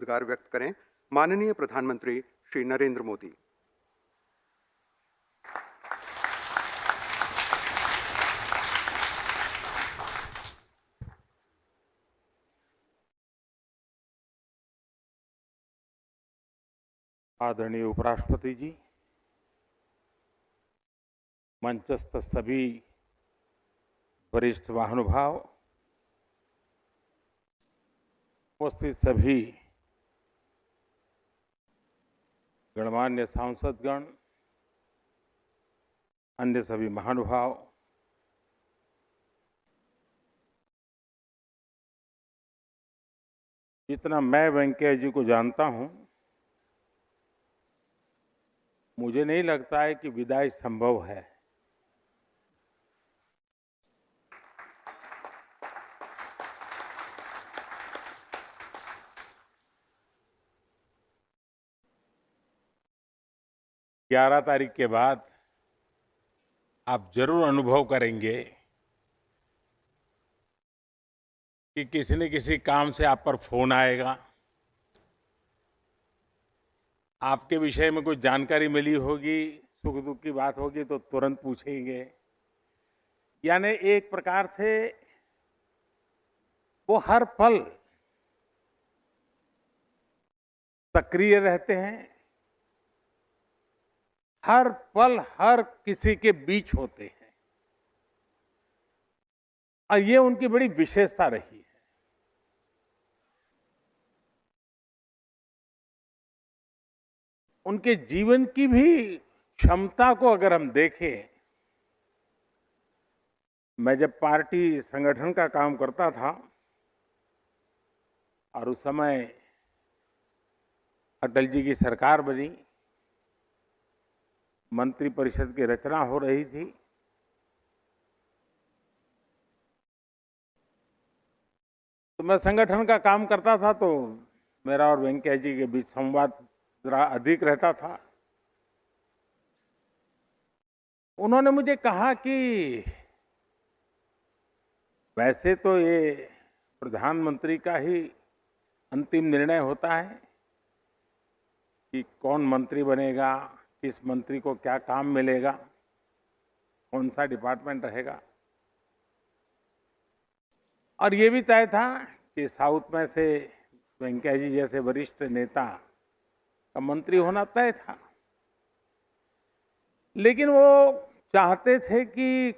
अधिकार व्यक्त करें माननीय प्रधानमंत्री श्री नरेंद्र मोदी। आदरणीय उपराष्ट्रपति जी, मंचस्थ सभी वरिष्ठ महानुभाव, उपस्थित सभी गणमान्य सांसदगण, अन्य सभी महानुभाव, जितना मैं वेंकैया जी को जानता हूं, मुझे नहीं लगता है कि विदाई संभव है। ग्यारह तारीख के बाद आप जरूर अनुभव करेंगे कि किसी न किसी काम से आप पर फोन आएगा, आपके विषय में कुछ जानकारी मिली होगी, सुख दुख की बात होगी तो तुरंत पूछेंगे। यानी एक प्रकार से वो हर पल सक्रिय रहते हैं, हर पल हर किसी के बीच होते हैं, और ये उनकी बड़ी विशेषता रही है। उनके जीवन की भी क्षमता को अगर हम देखें, मैं जब पार्टी संगठन का काम करता था और उस समय अटल जी की सरकार बनी, मंत्रिपरिषद की रचना हो रही थी, तो मैं संगठन का काम करता था तो मेरा और वेंकैया जी के बीच संवाद जरा अधिक रहता था। उन्होंने मुझे कहा कि वैसे तो ये प्रधानमंत्री का ही अंतिम निर्णय होता है कि कौन मंत्री बनेगा, किस मंत्री को क्या काम मिलेगा, कौन सा डिपार्टमेंट रहेगा, और ये भी तय था कि साउथ में से वेंकैया जी जैसे वरिष्ठ नेता का मंत्री होना तय था। लेकिन वो चाहते थे कि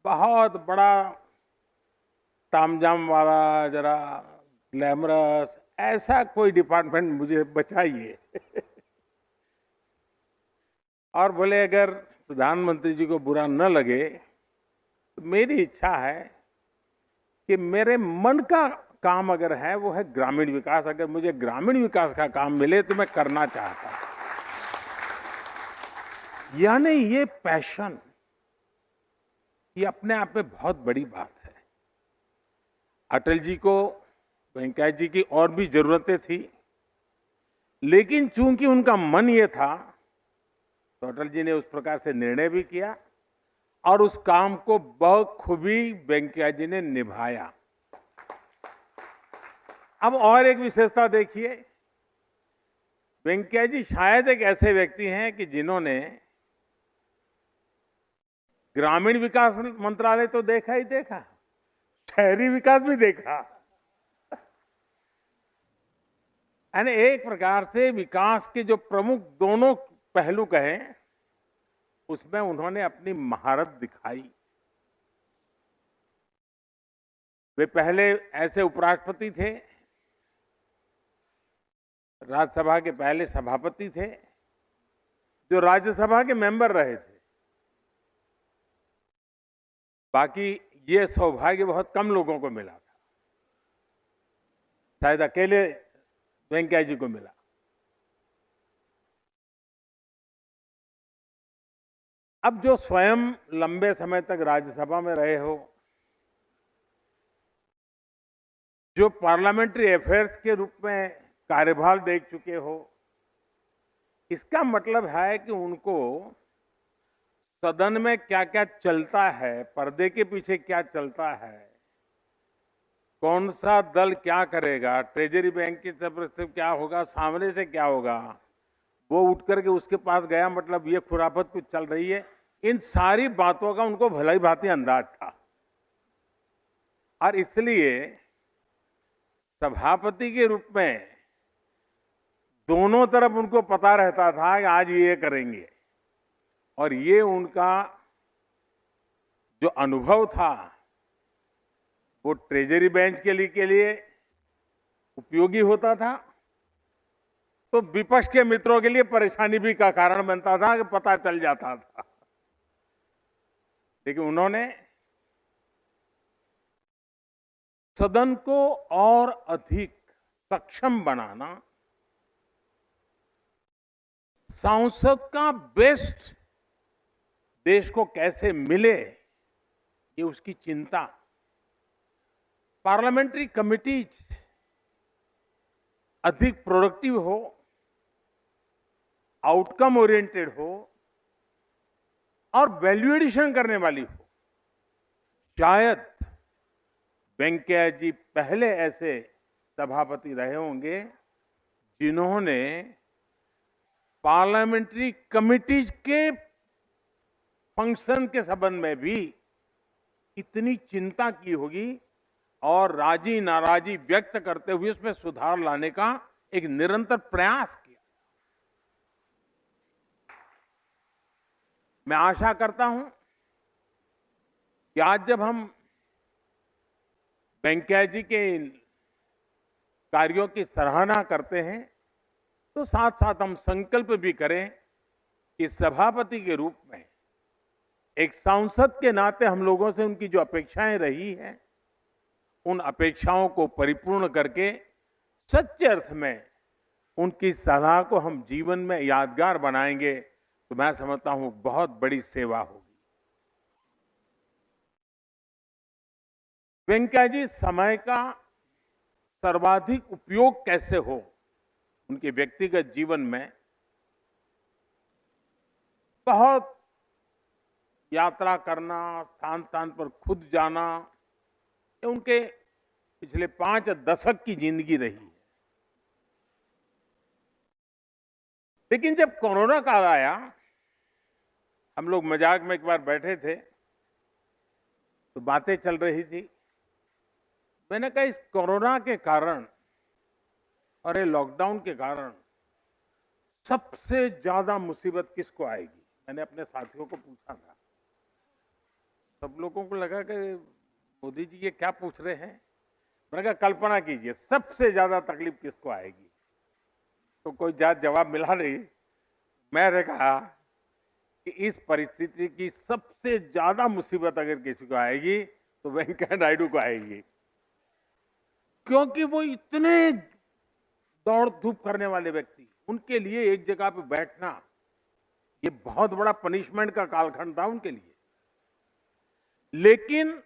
बहुत बड़ा तामझाम वाला, जरा ग्लैमरस ऐसा कोई डिपार्टमेंट मुझे बचाइए। और बोले अगर प्रधानमंत्री जी को बुरा न लगे तो मेरी इच्छा है कि मेरे मन का काम अगर है वो है ग्रामीण विकास। अगर मुझे ग्रामीण विकास का काम मिले तो मैं करना चाहता हूं। यानी ये पैशन, ये अपने आप में बहुत बड़ी बात है। अटल जी को वेंकैया जी की और भी जरूरतें थी, लेकिन चूंकि उनका मन ये था तो अटल जी ने उस प्रकार से निर्णय भी किया और उस काम को बखूबी वेंकैया जी ने निभाया। अब और एक विशेषता देखिए, वेंकैया जी शायद एक ऐसे व्यक्ति हैं कि जिन्होंने ग्रामीण विकास मंत्रालय तो देखा ही देखा, शहरी विकास भी देखा। यानी एक प्रकार से विकास के जो प्रमुख दोनों पहलू कहें, उसमें उन्होंने अपनी महारत दिखाई। वे पहले ऐसे उपराष्ट्रपति थे, राज्यसभा के पहले सभापति थे, जो राज्यसभा के मेंबर रहे थे। बाकी ये सौभाग्य बहुत कम लोगों को मिला था, शायद अकेले वेंकैया जी को मिला। अब जो स्वयं लंबे समय तक राज्यसभा में रहे हो, जो पार्लियामेंट्री अफेयर्स के रूप में कार्यभार देख चुके हो, इसका मतलब है कि उनको सदन में क्या क्या चलता है, पर्दे के पीछे क्या चलता है, कौन सा दल क्या करेगा, ट्रेजरी बैंक की तरफ से क्या होगा, सामने से क्या होगा, वो उठ करके उसके पास गया, मतलब ये खुराफत कुछ चल रही है। इन सारी बातों का उनको भली भांति अंदाज था और इसलिए सभापति के रूप में दोनों तरफ उनको पता रहता था कि आज ये करेंगे और ये उनका जो अनुभव था वो ट्रेजरी बेंच के लिए उपयोगी होता था, तो विपक्ष के मित्रों के लिए परेशानी भी का कारण बनता था कि पता चल जाता था। लेकिन उन्होंने सदन को और अधिक सक्षम बनाना, सांसद का बेस्ट देश को कैसे मिले ये उसकी चिंता, पार्लियामेंट्री कमिटीज अधिक प्रोडक्टिव हो, आउटकम ओरिएंटेड हो और वैल्यू एडिशन करने वाली हो। शायद वेंकैया जी पहले ऐसे सभापति रहे होंगे जिन्होंने पार्लियामेंट्री कमिटीज के फंक्शन के संबंध में भी इतनी चिंता की होगी और राजी नाराजी व्यक्त करते हुए उसमें सुधार लाने का एक निरंतर प्रयास किया। मैं आशा करता हूं कि आज जब हम वेंकैया जी के कार्यों की सराहना करते हैं तो साथ साथ हम संकल्प भी करें कि सभापति के रूप में एक सांसद के नाते हम लोगों से उनकी जो अपेक्षाएं रही हैं उन अपेक्षाओं को परिपूर्ण करके सच्चे अर्थ में उनकी सलाह को हम जीवन में यादगार बनाएंगे तो मैं समझता हूं बहुत बड़ी सेवा होगी। वेंकैया जी समय का सर्वाधिक उपयोग कैसे हो उनके व्यक्तिगत जीवन में बहुत यात्रा करना, स्थान स्थान पर खुद जाना, ये उनके पिछले 5 दशक की जिंदगी रही है। लेकिन जब कोरोना काल आया, हम लोग मजाक में एक बार बैठे थे तो बातें चल रही थी, मैंने कहा इस कोरोना के कारण और ये लॉकडाउन के कारण सबसे ज्यादा मुसीबत किसको आएगी। मैंने अपने साथियों को पूछा था, सब लोगों को लगा कि मोदी जी ये क्या पूछ रहे हैं। मैंने कहा कल्पना कीजिए सबसे ज्यादा तकलीफ किसको आएगी, तो कोई जवाब मिला नहीं। मैंने कहा कि इस परिस्थिति की सबसे ज्यादा मुसीबत अगर किसी को आएगी तो वेंकैया नायडू को आएगी, क्योंकि वो इतने दौड़ धूप करने वाले व्यक्ति, उनके लिए एक जगह पे बैठना ये बहुत बड़ा पनिशमेंट का कालखंड था उनके लिए। लेकिन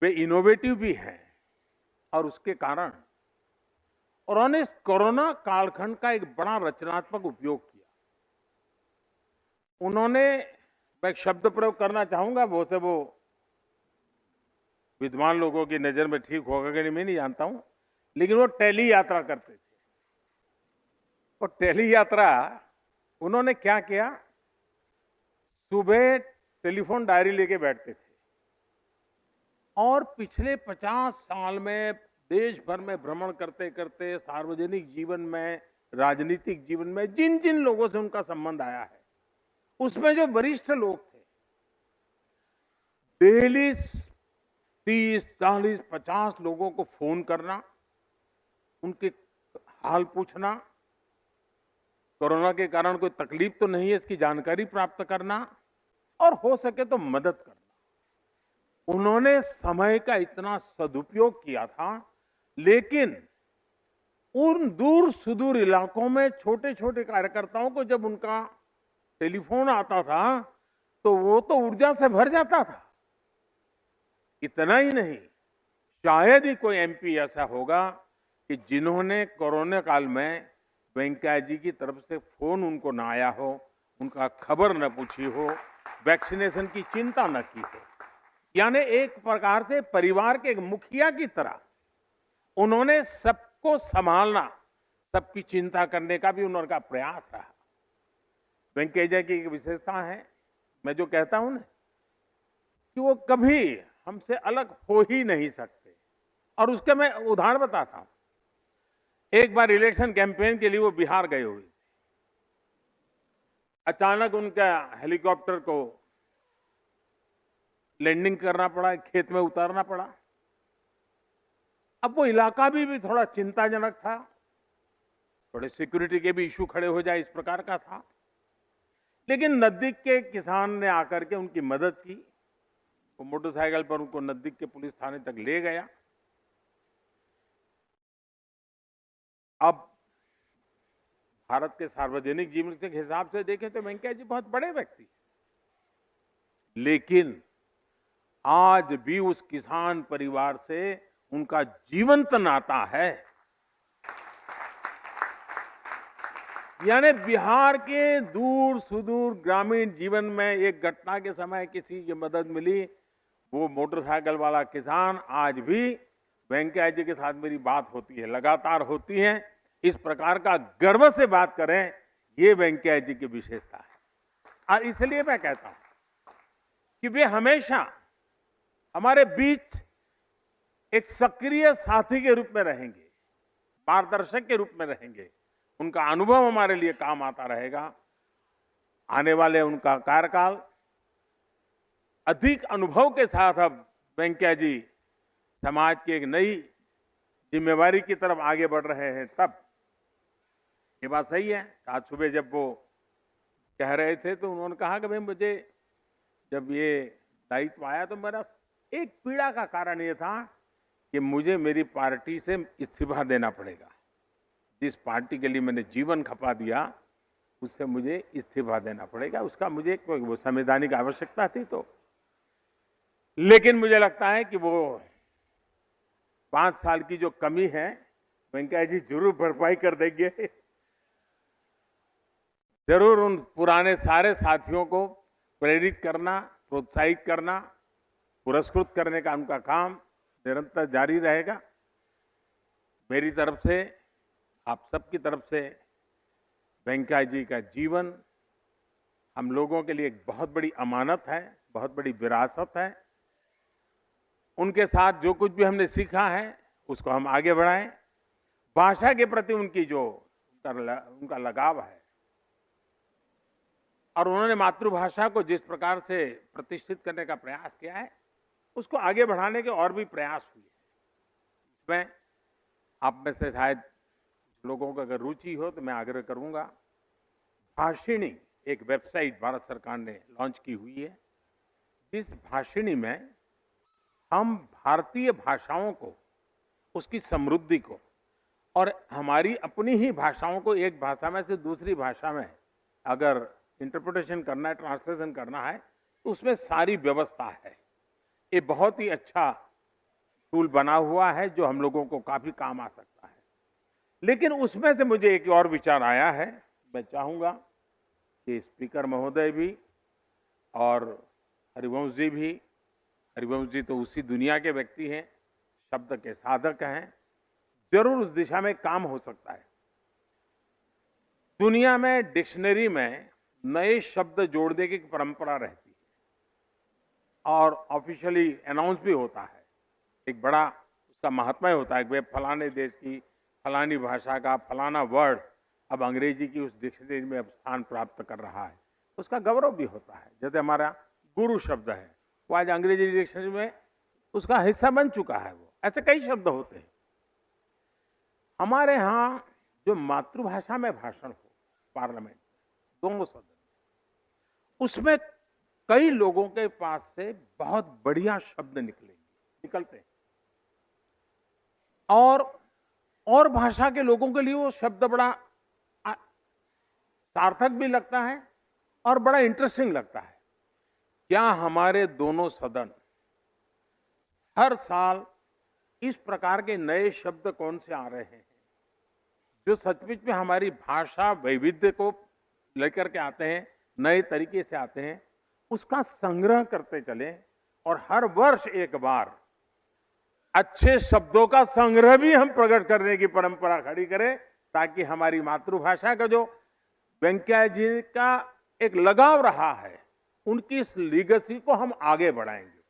वे इनोवेटिव भी हैं और उसके कारण उन्होंने इस कोरोना कालखंड का एक बड़ा रचनात्मक उपयोग किया। उन्होंने, मैं एक शब्द प्रयोग करना चाहूंगा, वो विद्वान लोगों की नजर में ठीक होगा कि नहीं मैं नहीं जानता हूं, लेकिन वो टेली यात्रा करते थे। और टेली यात्रा उन्होंने क्या किया, सुबह टेलीफोन डायरी लेके बैठते थे और पिछले 50 साल में देश भर में भ्रमण करते करते सार्वजनिक जीवन में, राजनीतिक जीवन में जिन जिन लोगों से उनका संबंध आया है उसमें जो वरिष्ठ लोग थे, डेली 30, 40, 50 लोगों को फोन करना, उनके हाल पूछना, कोरोना के कारण कोई तकलीफ तो नहीं है इसकी जानकारी प्राप्त करना और हो सके तो मदद करना। उन्होंने समय का इतना सदुपयोग किया था, लेकिन उन दूर सुदूर इलाकों में छोटे छोटे कार्यकर्ताओं को जब उनका टेलीफोन आता था तो वो तो ऊर्जा से भर जाता था। इतना ही नहीं, शायद ही कोई एमपी ऐसा होगा कि जिन्होंने कोरोना काल में वेंकैया जी की तरफ से फोन उनको ना आया हो, उनका खबर न पूछी हो, वैक्सीनेशन की चिंता न की हो। यानी एक प्रकार से परिवार के एक मुखिया की तरह उन्होंने सबको संभालना, सबकी चिंता करने का भी उनका प्रयास रहा। वेंकैया जी की एक विशेषता है, मैं जो कहता हूं ना कि वो कभी हमसे अलग हो ही नहीं सकते। और उसके मैं उदाहरण बताता हूं। एक बार इलेक्शन कैंपेन के लिए वो बिहार गए हुए थे। अचानक उनका हेलीकॉप्टर को लैंडिंग करना पड़ा, खेत में उतारना पड़ा। अब वो इलाका भी थोड़ा चिंताजनक था, थोड़े सिक्योरिटी के भी इश्यू खड़े हो जाए इस प्रकार का था। लेकिन नजदीक के किसान ने आकर के उनकी मदद की। वो मोटरसाइकिल पर उनको नजदीक के पुलिस थाने तक ले गया। अब भारत के सार्वजनिक जीवन के हिसाब से देखें तो वेंकैया जी बहुत बड़े व्यक्ति हैं, लेकिन आज भी उस किसान परिवार से उनका जीवंत नाता है। यानी बिहार के दूर सुदूर ग्रामीण जीवन में एक घटना के समय किसी की मदद मिली, वो मोटरसाइकिल वाला किसान आज भी वेंकैया जी के साथ मेरी बात होती है, लगातार होती है। इस प्रकार का गर्व से बात करें, ये वेंकैया जी की विशेषता है। और इसलिए मैं कहता हूं कि वे हमेशा हमारे बीच एक सक्रिय साथी के रूप में रहेंगे, मार्गदर्शक के रूप में रहेंगे। उनका अनुभव हमारे लिए काम आता रहेगा। आने वाले उनका कार्यकाल अधिक अनुभव के साथ अब वेंकैया जी समाज की एक नई जिम्मेवारी की तरफ आगे बढ़ रहे हैं। तब ये बात सही है। आज सुबह जब वो कह रहे थे तो उन्होंने कहा कि भाई मुझे जब ये दायित्व आया तो मेरा एक पीड़ा का कारण ये था कि मुझे मेरी पार्टी से इस्तीफा देना पड़ेगा। जिस पार्टी के लिए मैंने जीवन खपा दिया उससे मुझे इस्तीफा देना पड़ेगा। उसका मुझे वो संवैधानिक आवश्यकता थी। तो लेकिन मुझे लगता है कि वो 5 साल की जो कमी है वेंकैया जी जरूर भरपाई कर देंगे। जरूर उन पुराने सारे साथियों को प्रेरित करना, प्रोत्साहित करना, पुरस्कृत करने का उनका काम निरंतर जारी रहेगा। मेरी तरफ से, आप सबकी तरफ से वेंकैया जी का जीवन हम लोगों के लिए एक बहुत बड़ी अमानत है, बहुत बड़ी विरासत है। उनके साथ जो कुछ भी हमने सीखा है उसको हम आगे बढ़ाएं। भाषा के प्रति उनकी जो उनका लगाव है और उन्होंने मातृभाषा को जिस प्रकार से प्रतिष्ठित करने का प्रयास किया है उसको आगे बढ़ाने के और भी प्रयास हुए। इसमें आप में से शायद लोगों को अगर रुचि हो तो मैं आग्रह करूंगा, भाषिणी एक वेबसाइट भारत सरकार ने लॉन्च की हुई है। जिस भाषिणी में हम भारतीय भाषाओं को, उसकी समृद्धि को और हमारी अपनी ही भाषाओं को एक भाषा में से दूसरी भाषा में अगर इंटरप्रिटेशन करना है, ट्रांसलेशन करना है, तो उसमें सारी व्यवस्था है। ये बहुत ही अच्छा टूल बना हुआ है जो हम लोगों को काफी काम आ सकता है। लेकिन उसमें से मुझे एक और विचार आया है। मैं चाहूंगा कि स्पीकर महोदय भी और हरिवंश जी भी, हरिवंश जी तो उसी दुनिया के व्यक्ति हैं, शब्द के साधक हैं, जरूर उस दिशा में काम हो सकता है। दुनिया में डिक्शनरी में नए शब्द जोड़ने की परंपरा रहती है और ऑफिशियली अनाउंस भी होता है। एक बड़ा उसका महात्मा होता है कि फलाने देश की फलानी भाषा का फलाना वर्ड अब अंग्रेजी की उस डिक्शनरी में अब स्थान प्राप्त कर रहा है, उसका गौरव भी होता है। जैसे हमारा गुरु शब्द है, वो आज अंग्रेजी डिक्शनरी में उसका हिस्सा बन चुका है। वो ऐसे कई शब्द होते हैं। हमारे यहाँ जो मातृभाषा में भाषण हो पार्लियामेंट, दोनों सदन, उसमें कई लोगों के पास से बहुत बढ़िया शब्द निकलते हैं और भाषा के लोगों के लिए वो शब्द बड़ा सार्थक भी लगता है और बड़ा इंटरेस्टिंग लगता है। क्या हमारे दोनों सदन हर साल इस प्रकार के नए शब्द कौन से आ रहे हैं जो सचमुच में हमारी भाषा वैविध्य को लेकर के आते हैं, नए तरीके से आते हैं, उसका संग्रह करते चलें, और हर वर्ष एक बार अच्छे शब्दों का संग्रह भी हम प्रकट करने की परंपरा खड़ी करें, ताकि हमारी मातृभाषा का जो वेंकैया जी का एक लगाव रहा है, उनकी इस लीगेसी को हम आगे बढ़ाएंगे।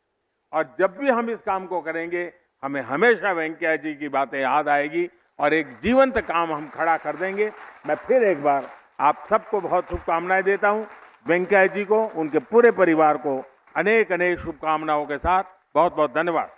और जब भी हम इस काम को करेंगे, हमें हमेशा वेंकैया जी की बातें याद आएगी और एक जीवंत काम हम खड़ा कर देंगे। मैं फिर एक बार आप सबको बहुत शुभकामनाएं देता हूं। वेंकैया जी को, उनके पूरे परिवार को अनेक अनेक शुभकामनाओं के साथ बहुत बहुत धन्यवाद।